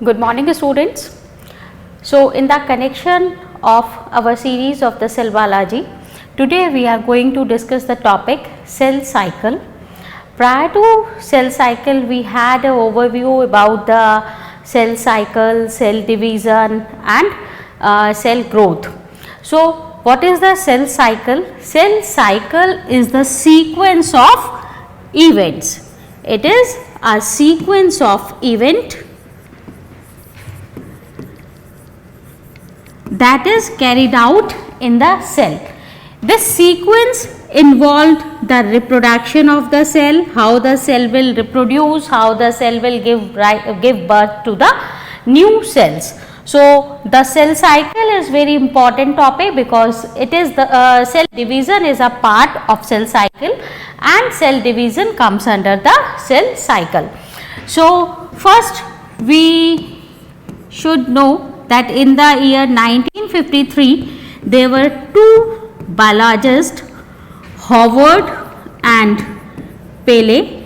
Good morning, students. So, in the connection of our series of the cell biology, today we are going to discuss the topic cell cycle. Prior to cell cycle, we had an overview about the cell cycle, cell division and cell growth. So, what is the cell cycle? Cell cycle is the sequence of events. It is a sequence of event that is carried out in the cell. This sequence involved the reproduction of the cell, how the cell will reproduce, how the cell will give birth to the new cells. So, the cell cycle is very important topic because it is the cell division is a part of cell cycle and cell division comes under the cell cycle. So, first we should know that in the year 1953 there were two biologists, Howard and Paley.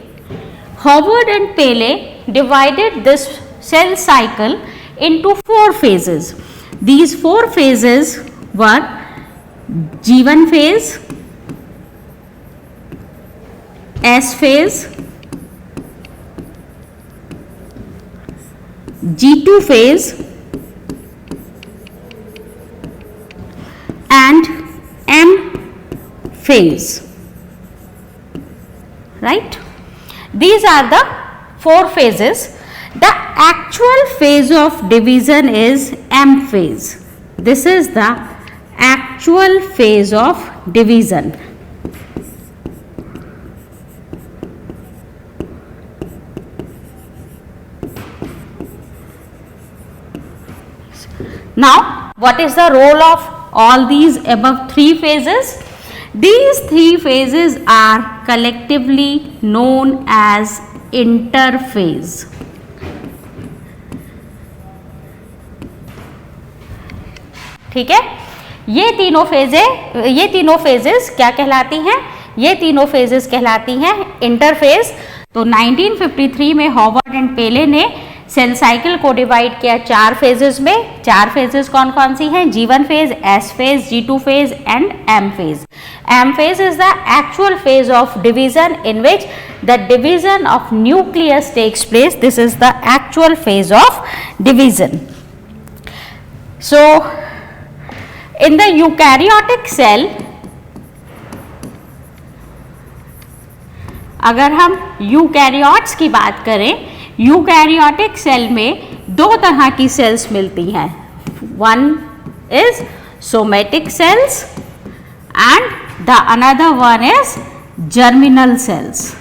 Howard and Paley divided this cell cycle into four phases. These four phases were G1 phase, S phase, G2 phase and M phase, right. These are the four phases. The actual phase of division is M phase. This is the actual phase of division. Now, what is the role of all these above three phases? These three phases are collectively known as interphase. ठीक है, ये तीनों phases क्या कहलाती हैं? ये तीनों phases कहलाती हैं इंटरफेज. तो 1953 में हॉवर्ड एंड पेले ने सेल साइकिल को डिवाइड किया चार फेजेस में. चार फेजेस कौन कौन सी हैं? G1 phase, S phase, G2 phase and M phase. M phase is the actual phase of division in which the division of nucleus takes place. This is the actual phase of division. So, in the eukaryotic cell, अगर हम eukaryotes की बात करें, eukaryotic cell में दो तरह की sales मिलती हैं. One is somatic cells and the another one is germinal cells.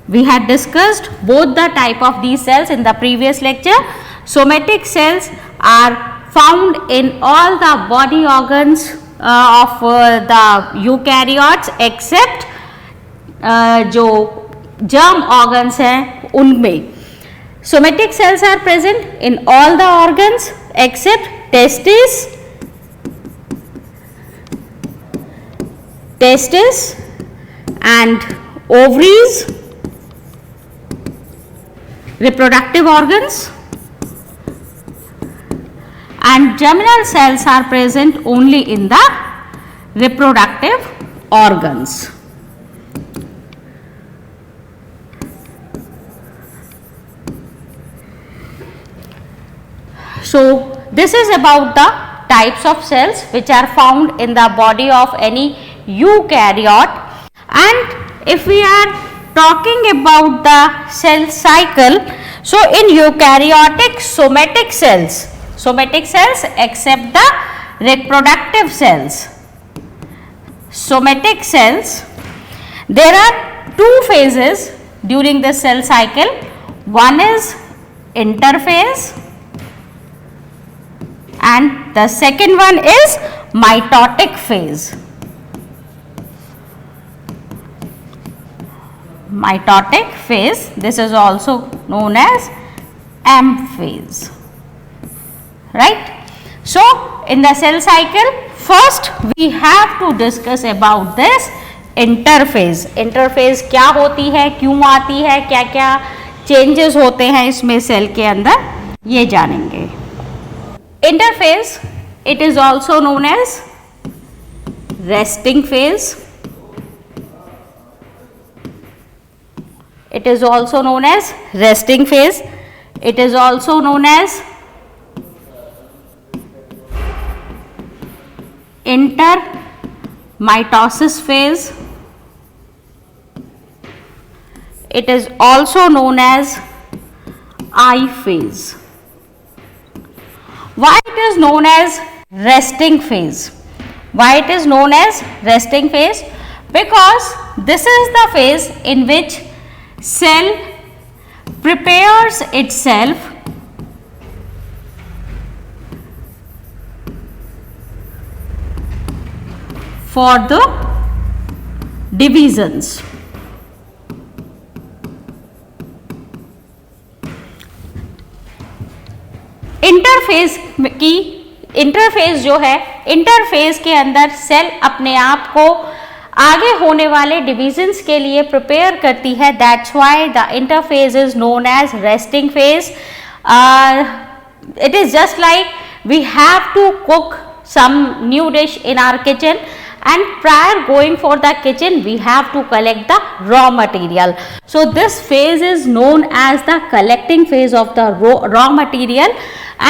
We had discussed both the type of these cells in the previous lecture. Somatic cells are found in all the body organs of the eukaryotes except जो germ organs हैं उनमें. Somatic cells are present in all the organs except testis and ovaries, reproductive organs, and germinal cells are present only in the reproductive organs. So, this is about the types of cells which are found in the body of any eukaryote. And if we are talking about the cell cycle, so in eukaryotic somatic cells except the reproductive cells, somatic cells, there are two phases during the cell cycle. One is interphase and the second one is mitotic phase. Mitotic phase, this is also known as M phase, right. So, in the cell cycle, first we have to discuss about this interphase. Interphase क्या होती है, क्यों आती है, क्या क्या changes होते हैं इसमें सेल के अंदर, ये जानेंगे। Interphase, it is also known as resting phase, it is also known as resting phase, it is also known as intermitosis phase, it is also known as I phase. Why it is known as resting phase? Why it is known as resting phase? Because this is the phase in which cell prepares itself for the divisions. Interphase की, interphase जो है, interphase के अंदर cell अपने आप को आगे होने वाले डिविजन्स के लिए प्रिपेयर करती है। That's why the interphase is known as resting phase. It is just like we have to cook some new dish in our kitchen, and prior going for the kitchen we have to collect the raw material. So this phase is known as the collecting phase of the raw material,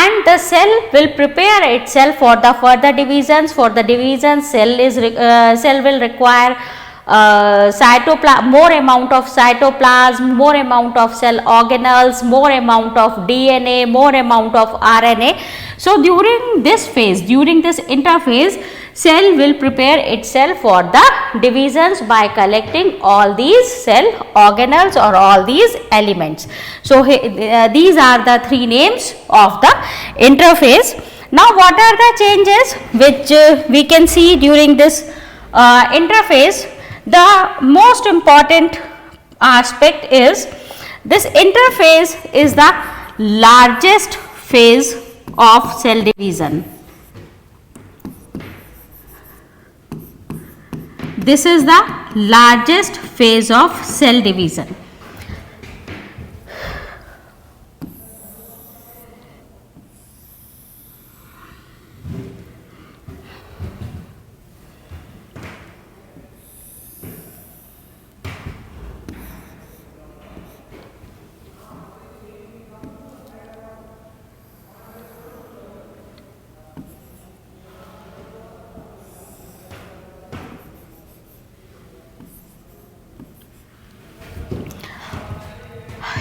and the cell will prepare itself for the further divisions. For the divisions, cell will require more amount of cytoplasm, more amount of cell organelles, more amount of DNA, more amount of RNA. So during this phase, during this interphase, cell will prepare itself for the divisions by collecting all these cell organelles or all these elements. So these are the three names of the interphase. Now what are the changes which we can see during this interphase? The most important aspect is this interphase is the largest phase of cell division. This is the largest phase of cell division.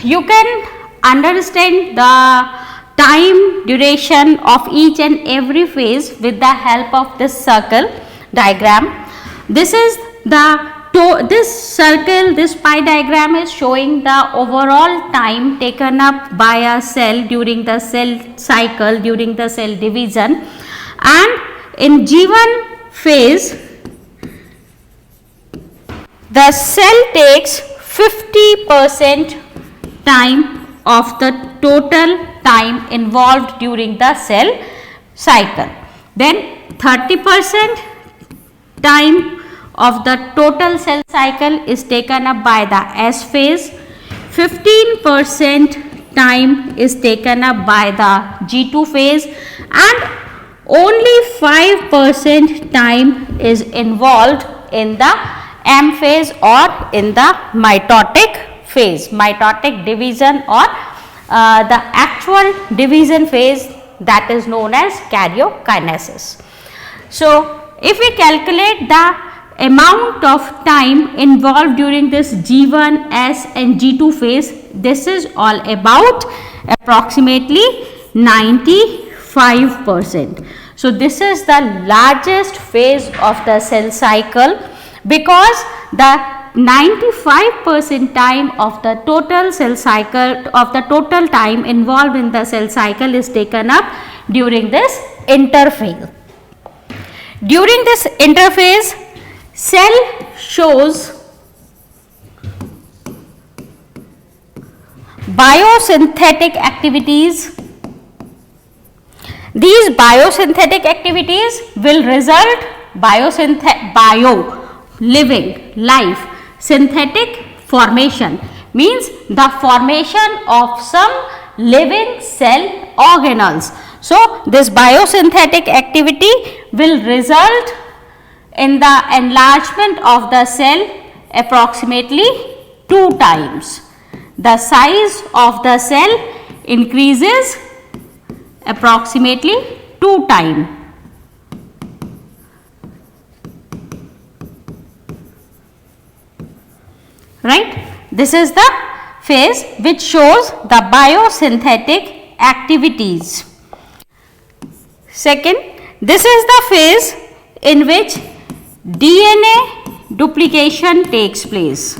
You can understand the time duration of each and every phase with the help of this circle diagram. This is this circle, this pie diagram is showing the overall time taken up by a cell during the cell cycle, during the cell division, and in G1 phase the cell takes 50% time of the total time involved during the cell cycle. Then 30% time of the total cell cycle is taken up by the S phase, 15% time is taken up by the G2 phase, and only 5% time is involved in the M phase or in the mitotic phase, mitotic division, or the actual division phase, that is known as karyokinesis. So if we calculate the amount of time involved during this G1, S and G2 phase, this is all about approximately 95%. So this is the largest phase of the cell cycle, because the 95% time of the total cell cycle, of the total time involved in the cell cycle, is taken up during this interphase. During this interphase, cell shows biosynthetic activities. These biosynthetic activities will result living, life, synthetic formation, means the formation of some living cell organelles. So this biosynthetic activity will result in the enlargement of the cell approximately 2 times. The size of the cell increases approximately 2 times. Right? This is the phase which shows the biosynthetic activities. Second, this is the phase in which DNA duplication takes place.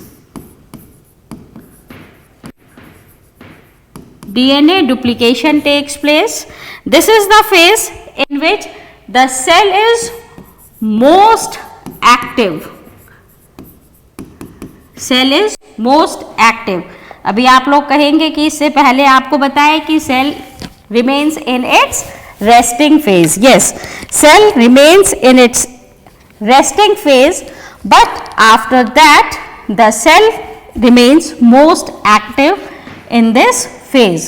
DNA duplication takes place. This is the phase in which the cell is most active. Cell is most active. अभी आप लोग कहेंगे कि इससे पहले आपको बताया कि cell remains in its resting phase. Yes, cell remains in its resting phase, but after that the cell remains most active in this phase,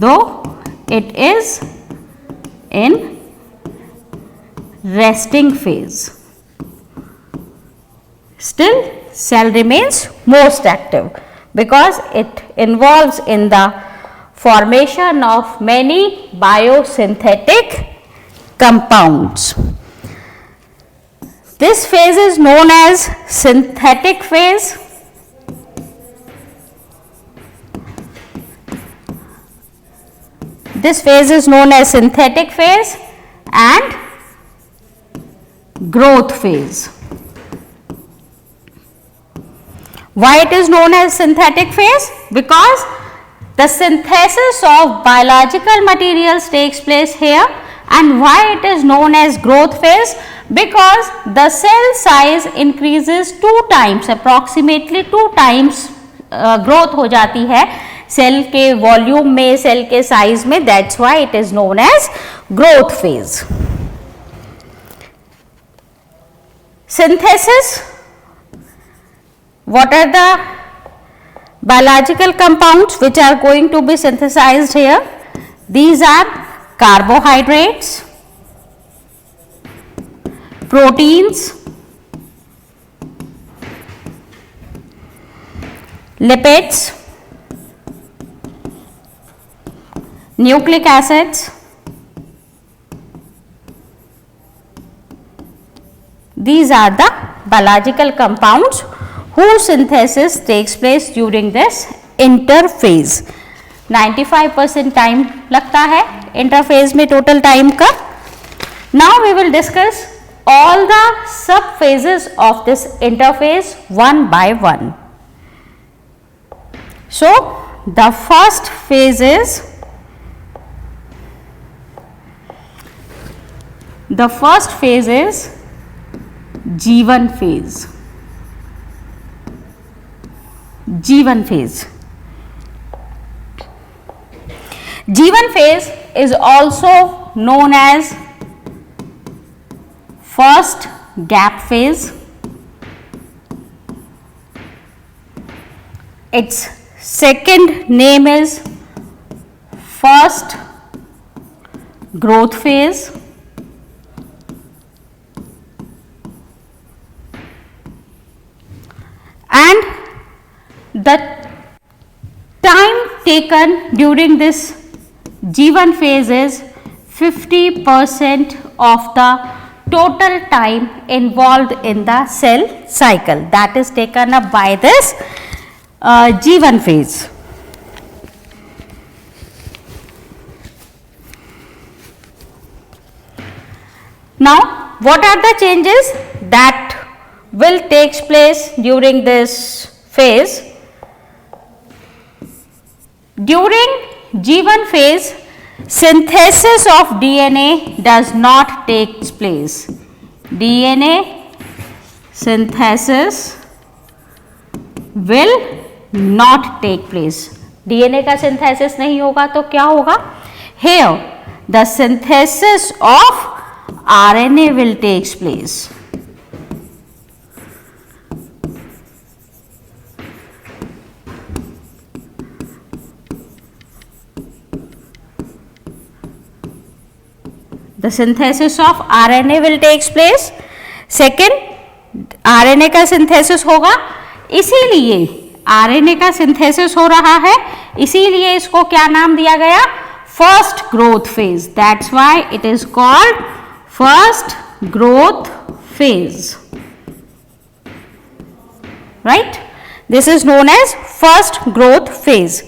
though it is in resting phase. Still cell remains most active because it involves in the formation of many biosynthetic compounds. This phase is known as synthetic phase. This phase is known as synthetic phase and growth phase. Why it is known as synthetic phase? Because the synthesis of biological materials takes place here. And why it is known as growth phase? Because the cell size increases 2 times, approximately 2 times growth हो जाती है cell के volume में, cell के size में. That's why it is known as growth phase. Synthesis, what are the biological compounds which are going to be synthesized here? These are carbohydrates, proteins, lipids, nucleic acids, these are the biological compounds whose synthesis takes place during this interphase. 95% time लगता है interphase में total time का. Now we will discuss all the sub phases of this interphase one by one. So the first phase is G1 phase. G1 phase. G1 phase is also known as first gap phase. Its second name is first growth phase. And the time taken during this G1 phase is 50% of the total time involved in the cell cycle. That is taken up by this G1 phase. Now, what are the changes that will take place during this phase? During G1 phase, synthesis of DNA does not take place. DNA synthesis will not take place. DNA का synthesis नहीं होगा तो क्या होगा? Here the synthesis of RNA will take place. the synthesis of RNA will takes place. Second, RNA का synthesis होगा, इसीलिए RNA का synthesis हो रहा है, इसीलिए इसको क्या नाम दिया गया? First growth phase. That's why it is called first growth phase. Right? This is known as first growth phase.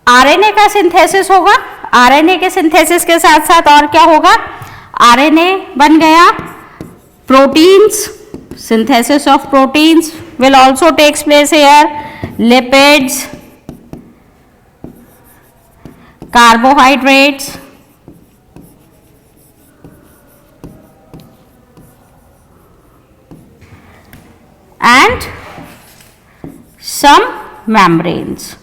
RNA का synthesis होगा, RNA के synthesis के साथ साथ और क्या होगा? RNA बन गया, proteins, synthesis of proteins will also takes place here, lipids, carbohydrates, and some membranes.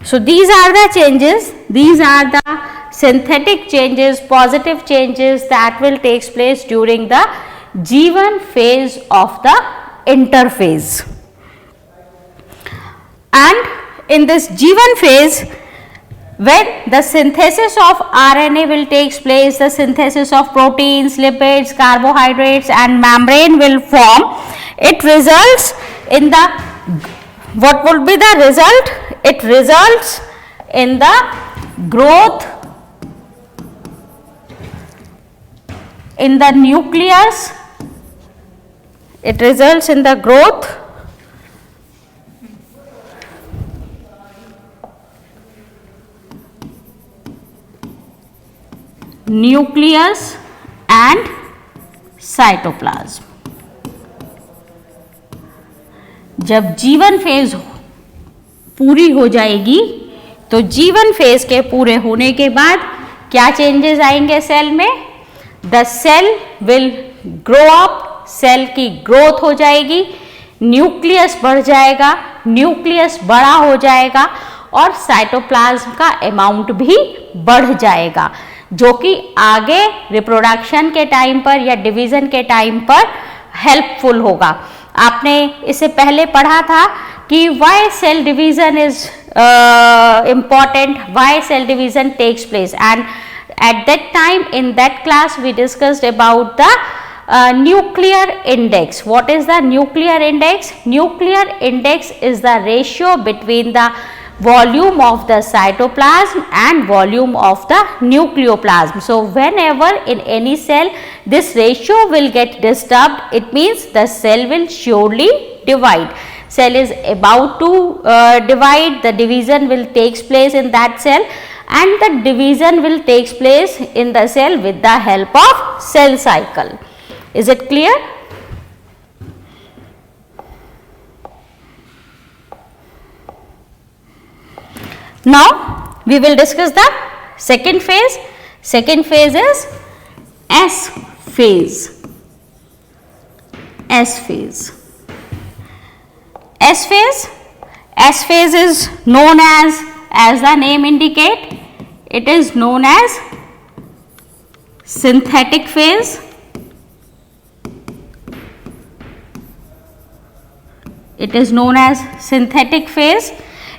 So these are the changes, these are the synthetic changes, positive changes that will take place during the G1 phase of the interphase. And in this G1 phase, when the synthesis of RNA will take place, the synthesis of proteins, lipids, carbohydrates and membrane will form. It results in the, what will be the result? It results in the growth in the nucleus. It results in the growth nucleus and cytoplasm. जब G1 phase पूरी हो जाएगी तो G1 phase के पूरे होने के बाद क्या चेंजेस आएंगे सेल में? The cell will grow up, cell की ग्रोथ हो जाएगी, न्यूक्लियस बढ़ जाएगा, न्यूक्लियस बड़ा हो जाएगा और साइटोप्लाज्म का अमाउंट भी बढ़ जाएगा, जो कि आगे रिप्रोडक्शन के टाइम पर या डिवीजन के टाइम पर हेल्पफुल होगा. आपने इससे पहले पढ़ा था कि why cell division is important, why cell division takes place, and at that time in that class we discussed about the nuclear index. What is the nuclear index? Nuclear index is the ratio between the volume of the cytoplasm and volume of the nucleoplasm. So whenever in any cell this ratio will get disturbed, it means the cell will surely divide. Cell is about to divide, the division will takes place in that cell, and the division will takes place in the cell with the help of cell cycle. Is it clear? Now we will discuss the second phase. Second phase is S phase. S phase. S phase. S phase is known as the name indicate, it is known as synthetic phase. It is known as synthetic phase.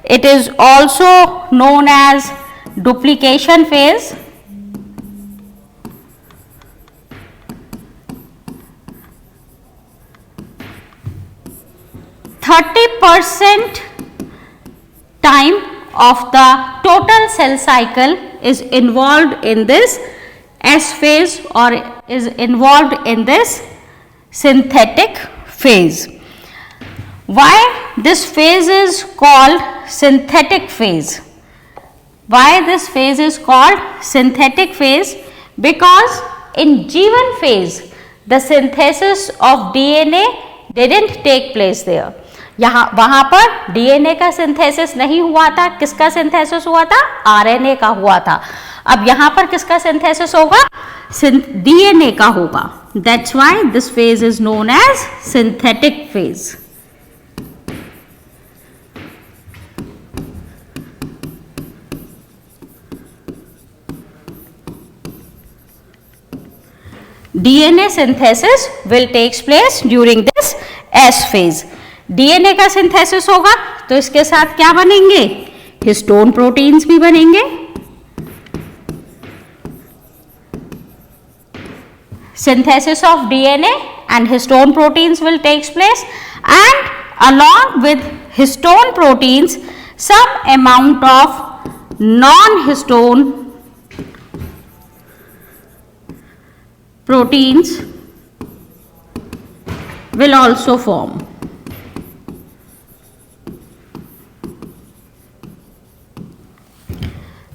It is also known as duplication phase. %30 time of the total cell cycle is involved in this S phase or is involved in this synthetic phase. Why this phase is called synthetic phase? Why this phase is called synthetic phase? Because in G1 phase the synthesis of DNA didn't take place there. यहाँ वहाँ पर DNA का synthesis नहीं हुआ था, किसका synthesis हुआ था? आरएनए का हुआ था. अब यहाँ पर किसका सिंथेसिस होगा? डीएनए का होगा. That's why this phase is known as synthetic phase. DNA synthesis will takes place during this S phase. DNA का सिंथेसिस होगा तो इसके साथ क्या बनेंगे? हिस्टोन प्रोटीन्स भी बनेंगे, synthesis of DNA and histone proteins will take place, and along with histone proteins some amount of non-histone proteins will also form.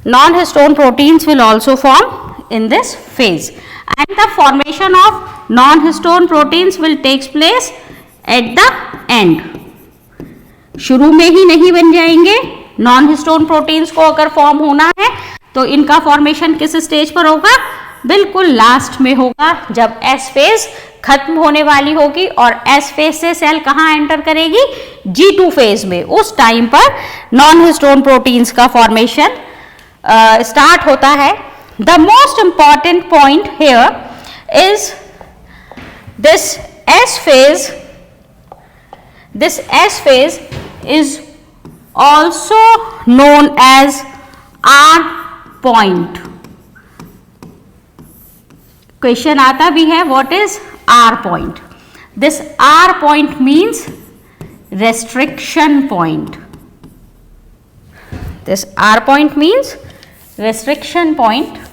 Non-histone proteins will also form in this phase, and the formation of non-histone proteins will take place at the end. शुरू में ही नहीं बन जाएंगे, non histone proteins को अगर form होना है तो इनका फॉर्मेशन किस स्टेज पर होगा, बिल्कुल लास्ट में होगा, जब एस फेज खत्म होने वाली होगी और एस फेज से सेल कहाँ एंटर करेगी, G2 फेज में। उस टाइम पर नॉन हिस्टोन प्रोटीन्स का फॉर्मेशन स्टार्ट होता है। The most important point here is this S phase. This S phase is also known as R point. Question आता भी है, what is R point? This R point means restriction point. This R point means restriction point.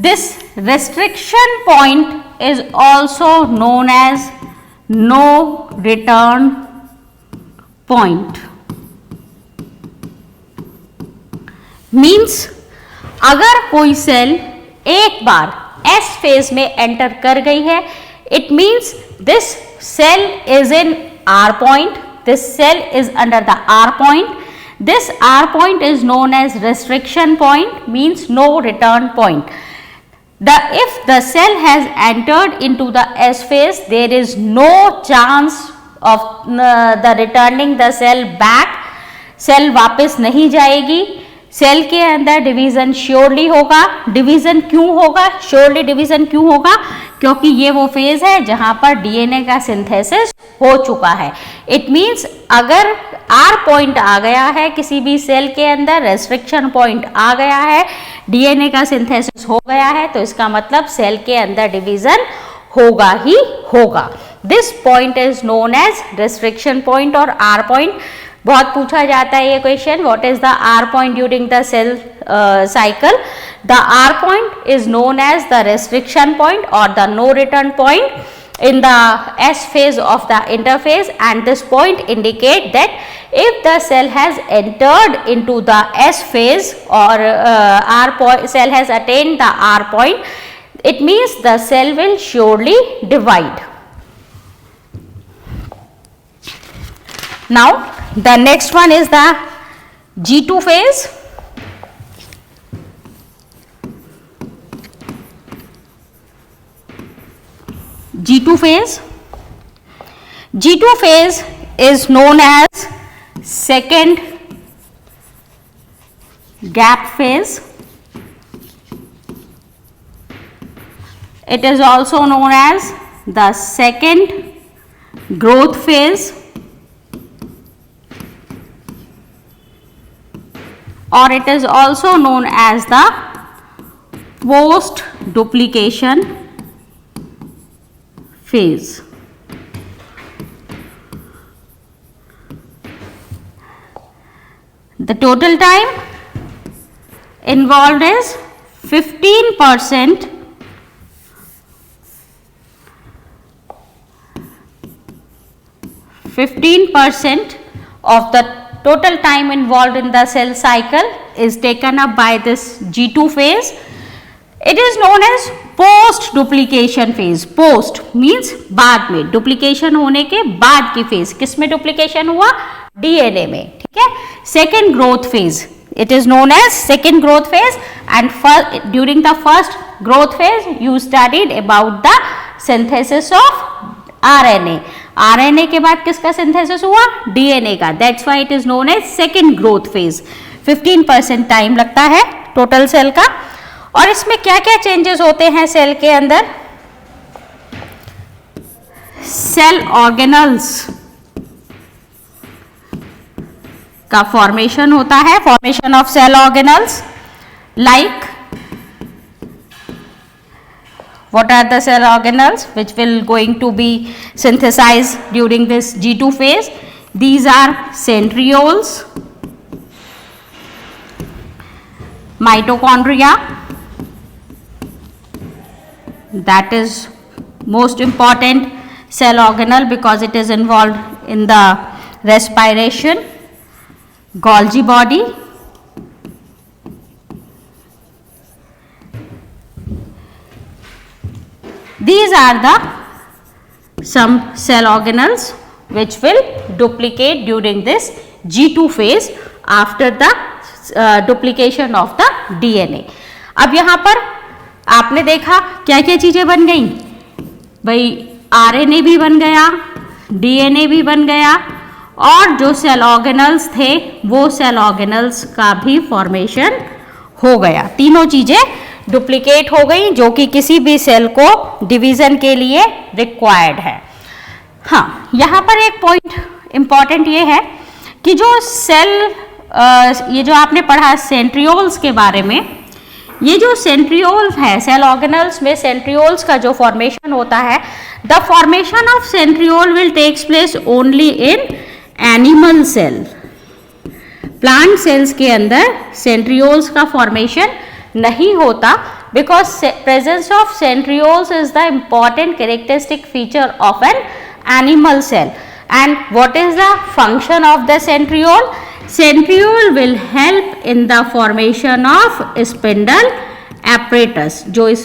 This restriction point is also known as no return point. Means अगर कोई cell एक बार S phase में enter कर गई है, it means this cell is in R point, this cell is under the R point. This R point is known as restriction point, means no return point. If the cell has entered into the S phase, there is no chance of the returning the cell back. Cell वापस नहीं जाएगी, cell के अंदर division surely होगा। Division क्यों होगा, surely division क्यों होगा, क्योंकि ये वो फेज है जहां पर डीएनए का सिंथेसिस हो चुका है। इट मीन्स अगर आर पॉइंट आ गया है किसी भी सेल के अंदर, रेस्ट्रिक्शन पॉइंट आ गया है, डीएनए का सिंथेसिस हो गया है, तो इसका मतलब सेल के अंदर डिवीजन होगा ही होगा। This point is known as restriction point और आर पॉइंट। बहुत पूछा जाता है ये question, what is the R point during the cell cycle? The R point is known as the restriction point or the no return point in the S phase of the interphase, and this point indicate that if the cell has entered into the S phase or cell has attained the R point, it means the cell will surely divide. Now the next one is the G2 phase. G2 phase. G2 phase is known as second gap phase. It is also known as the second growth phase, or it is also known as the post duplication phase. The total time involved is 15%. 15% of the total time involved in the cell cycle is taken up by this G2 phase. It is known as post duplication phase. Post means बाद में, duplication होने के बाद की phase. किस में duplication हुआ, DNA में, ठीक है। Second growth phase, it is known as second growth phase, and during the first growth phase you studied about the synthesis of RNA. RNA के बाद किसका सिंथेसिस हुआ? डीएनए का। That's why it is known as second growth phase. 15% time लगता है total sale का। और इसमें क्या क्या चेंजेस होते हैं सेल के अंदर? सेल ऑर्गेनल्स का फॉर्मेशन होता है, formation of cell organelles. Like what are the cell organelles which will going to be synthesized during this G2 phase? These are centrioles, mitochondria, that is most important cell organelle because it is involved in the respiration. Golgi body, these are the some cell organelles which will duplicate during this G2 phase after the duplication of the DNA. अब यहाँ पर आपने देखा क्या क्या चीजें बन गई भाई, आरएनए भी बन गया, डीएनए भी बन गया, और जो सेल ऑर्गेनल्स थे वो सेल ऑर्गेनल्स का भी फॉर्मेशन हो गया। तीनों चीजें डुप्लीकेट हो गई जो कि किसी भी सेल को डिवीजन के लिए रिक्वायर्ड है। हाँ, यहाँ पर एक पॉइंट इंपॉर्टेंट ये है कि जो सेल ये जो आपने पढ़ा सेंट्रियोल्स के बारे में, ये जो सेंट्रियोल्स है सेल ऑर्गेनल्स में सेंट्रियोल्स का जो फॉर्मेशन होता है, the formation of centriole will takes place only in animal cell. Plant cells के अंदर सेंट्रियोल्स का फॉर्मेशन नहीं होता because presence of centrioles is the important characteristic feature of an animal cell. And what is the function of the centriole? Centriole will help in the formation of spindle apparatus. जो इस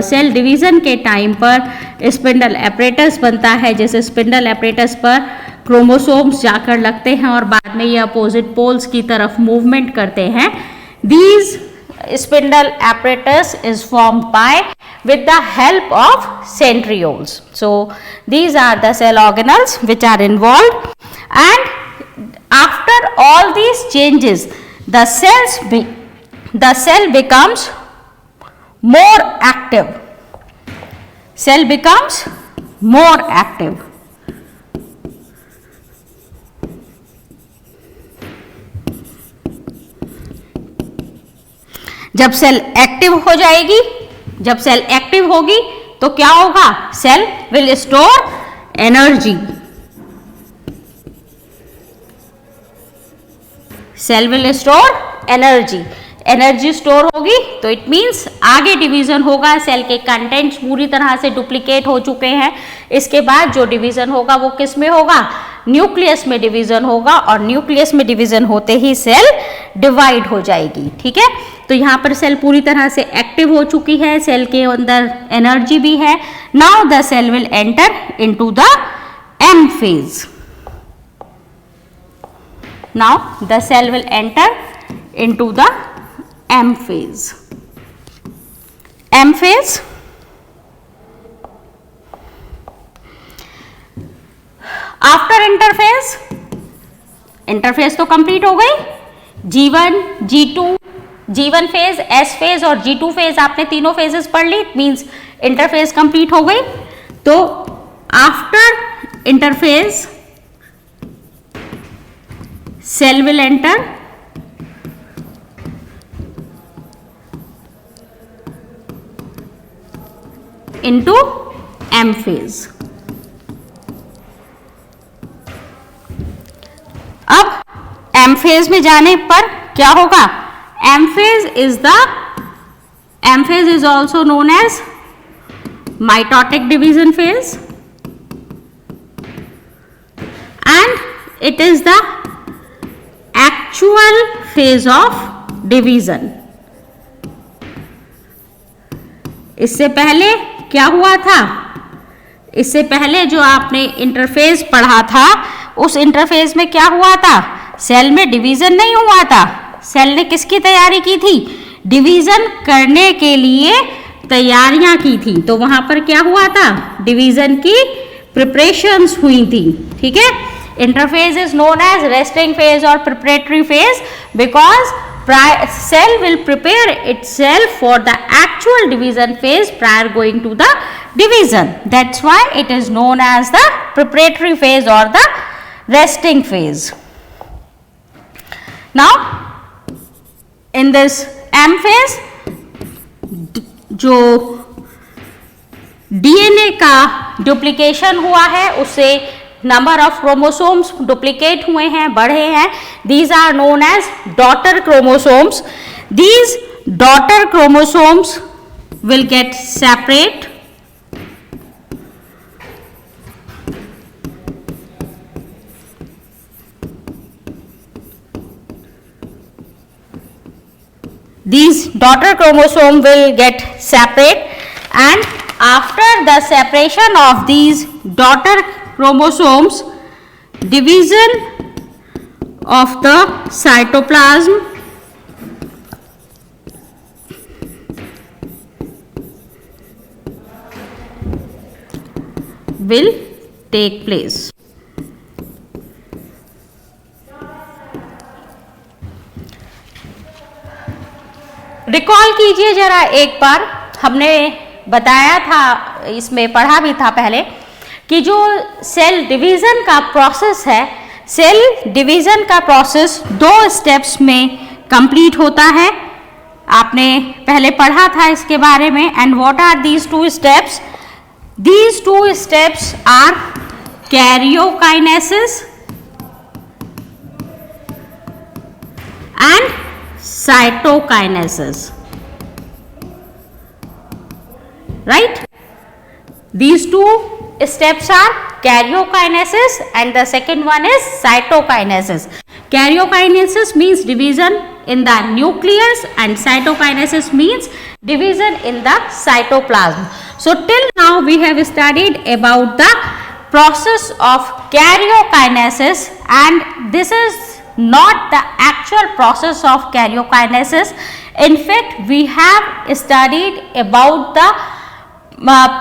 cell division के time पर spindle apparatus बनता है, जैसे spindle apparatus पर chromosomes जाकर लगते हैं और बाद में ये अपोजिट पोल्स की तरफ मूवमेंट करते हैं। These spindle apparatus is formed by with the help of centrioles. So these are the cell organelles which are involved, and after all these changes the cell becomes more active. Cell becomes more active. जब cell active हो जाएगी, जब cell active होगी तो क्या होगा? Cell will store energy. Cell will store energy. Energy store होगी तो इट मीन्स आगे डिवीजन होगा। सेल के कंटेंट्स पूरी तरह से डुप्लीकेट हो चुके हैं। इसके बाद जो डिवीजन होगा वो किस में होगा? न्यूक्लियस में डिवीजन होगा, और न्यूक्लियस में डिवीजन होते ही सेल डिवाइड हो जाएगी। ठीक है, तो यहाँ पर सेल पूरी तरह से एक्टिव हो चुकी है, सेल के अंदर एनर्जी भी है। Now the cell will enter into the M phase. Now the cell will enter into the M phase. M phase after interphase, interphase तो कंप्लीट हो गई। G1, G2, G1 phase, S phase और G2 phase, आपने तीनों phases पढ़ ली, means interphase complete हो गई। तो after interphase cell will enter into M phase. अब एम फेज में जाने पर क्या होगा? M phase is also known as mitotic division phase, and it is the actual phase of division. इससे पहले क्या हुआ था? इससे पहले जो आपने इंटरफेज पढ़ा था, उस इंटरफेज में क्या हुआ था? सेल में डिवीजन नहीं हुआ था। सेल ने किसकी तैयारी की थी? डिवीजन करने के लिए तैयारियां की थी। तो वहां पर क्या हुआ था? डिवीजन की प्रिपरेशंस हुई थी, ठीक है। Interphase is known as resting phase और preparatory phase because cell will prepare itself for the actual division phase prior going to the division. That's why it is known as the preparatory phase or the resting phase. Now in this M phase जो DNA का duplication हुआ है उससे number of chromosomes duplicate हुए हैं, बढ़े हैं. These are known as daughter chromosomes. These daughter chromosomes will get separate these daughter chromosome will get separate, and after the separation of these daughter chromosomes, division of the cytoplasm will take place. Recall कीजिए जरा एक बार, हमने बताया था, इसमें पढ़ा भी था पहले कि जो सेल डिवीज़न का प्रोसेस है, सेल डिवीज़न का प्रोसेस 2 स्टेप्स में कंप्लीट होता है. आपने पहले पढ़ा था इसके बारे में. And what are these 2 steps? These 2 steps are karyokinesis and cytokinesis, right? These 2 steps are karyokinesis and the second one is cytokinesis. Karyokinesis means division in the nucleus and cytokinesis means division in the cytoplasm. So till now we have studied about the process of karyokinesis, and this is not the actual process of karyokinesis. In fact, we have studied about the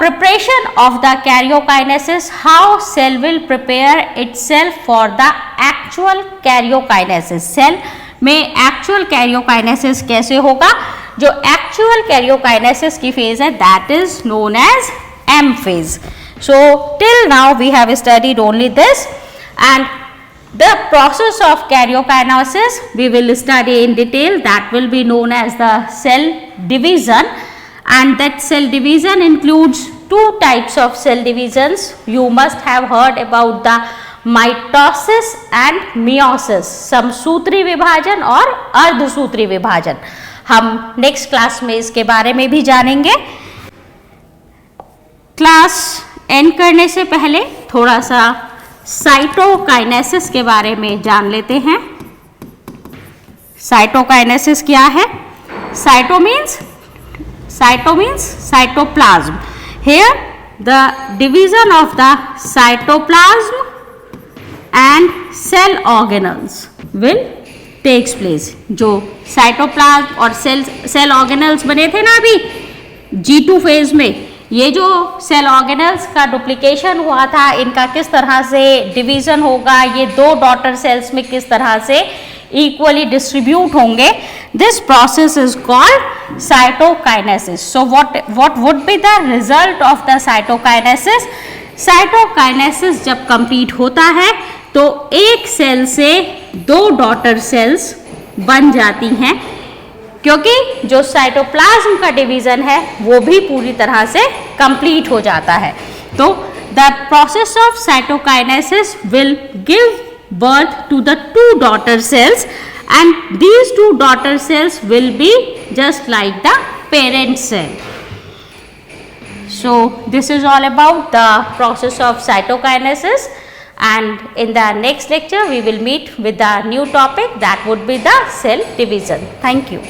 preparation of the karyokinesis, how cell will prepare itself for the actual karyokinesis. Cell में actual karyokinesis कैसे होगा? जो actual karyokinesis की phase है, that is known as M phase. So till now we have studied only this, and the process of karyokinesis we will study in detail. That will be known as the cell division, and that cell division includes 2 types of cell divisions. You must have heard about the mitosis and meiosis, समसूत्री विभाजन और अर्धसूत्री विभाजन. हम next class में इसके बारे में भी जानेंगे. क्लास एंड करने से पहले थोड़ा सा साइटोकाइनेसिस के बारे में जान लेते हैं. साइटोकाइनेसिस क्या है? Cyto means cytoplasm. Here the division of the cytoplasm and cell organelles will takes place. जो साइटोप्लाज्म और सेल ऑर्गेनल्स बने थे ना अभी G2 फेज में, ये जो सेल ऑर्गेनल्स का डुप्लीकेशन हुआ था, इनका किस तरह से डिवीजन होगा, ये 2 डॉटर सेल्स में किस तरह से इक्वली डिस्ट्रीब्यूट होंगे, this process is called cytokinesis. So what would be the result of the cytokinesis? Cytokinesis जब कंप्लीट होता है तो एक सेल से 2 डॉटर सेल्स बन जाती हैं, क्योंकि जो साइटोप्लाज्म का डिवीजन है वो भी पूरी तरह से कंप्लीट हो जाता है. तो the process of cytokinesis will give birth to the 2 daughter cells, and these 2 daughter cells will be just like the parent cell. So this is all about the process of cytokinesis, and in the next lecture we will meet with the new topic, that would be the cell division. Thank you.